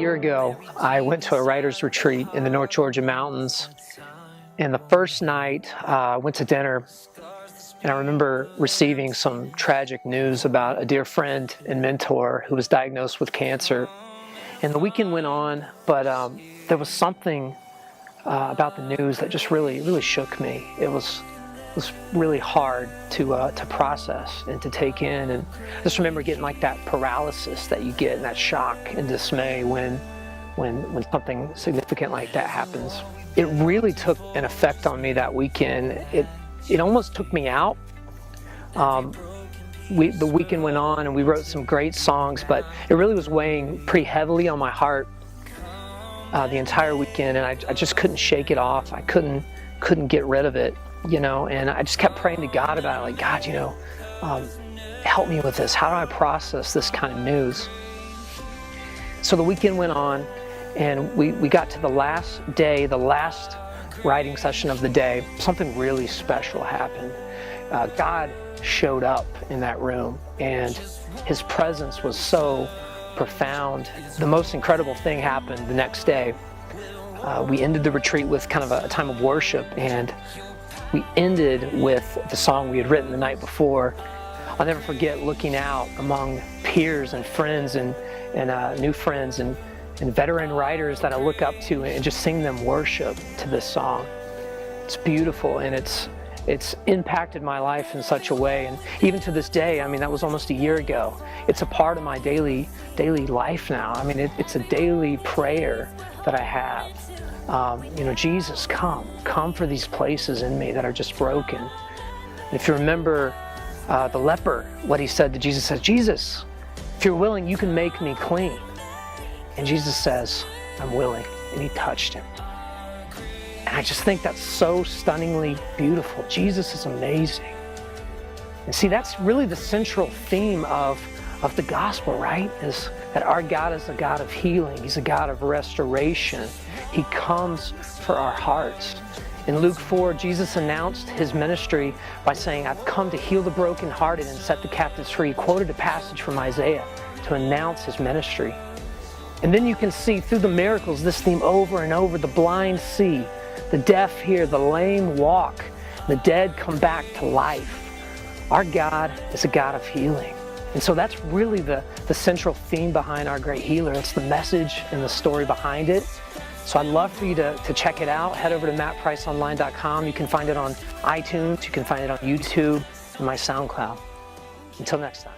year ago, I went to a writer's retreat in the North Georgia mountains. And the first night, I went to dinner, and I remember receiving some tragic news about a dear friend and mentor who was diagnosed with cancer. And the weekend went on, but there was something about the news that just really shook me. It was really hard to process and to take in. And I just remember getting like that paralysis that you get, and that shock and dismay when something significant like that happens. It really took an effect on me that weekend. It almost took me out. The weekend went on, and we wrote some great songs, but it really was weighing pretty heavily on my heart the entire weekend, and I just couldn't shake it off. I couldn't get rid of it, and I just kept praying to God about it, like, God, help me with this. How do I process this kind of news? So the weekend went on, and we got to the last day, the last writing session of the day. Something really special happened. God showed up in that room, and his presence was so profound. The most incredible thing happened the next day. We ended the retreat with kind of a time of worship, and we ended with the song we had written the night before. I'll never forget looking out among peers and friends and new friends and veteran writers that I look up to, and just sing them worship to this song. It's beautiful, and it's impacted my life in such a way. And even to this day, I mean, that was almost a year ago. It's a part of my daily life now. I mean, it's a daily prayer that I have. Jesus, come for these places in me that are just broken. And if you remember the leper, what he said to Jesus, says, Jesus, if you're willing, you can make me clean. And Jesus says, I'm willing. And he touched him. And I just think that's so stunningly beautiful. Jesus is amazing. And see, that's really the central theme of the gospel, right? Is that our God is a God of healing. He's a God of restoration. He comes for our hearts. In Luke 4, Jesus announced his ministry by saying, I've come to heal the brokenhearted and set the captives free. He quoted a passage from Isaiah to announce his ministry. And then you can see through the miracles this theme over and over. The blind see, the deaf hear, the lame walk, the dead come back to life. Our God is a God of healing. And so that's really the central theme behind our great healer. It's the message and the story behind it. So I'd love for you to check it out. Head over to mattpriceonline.com. You can find it on iTunes. You can find it on YouTube and my SoundCloud. Until next time.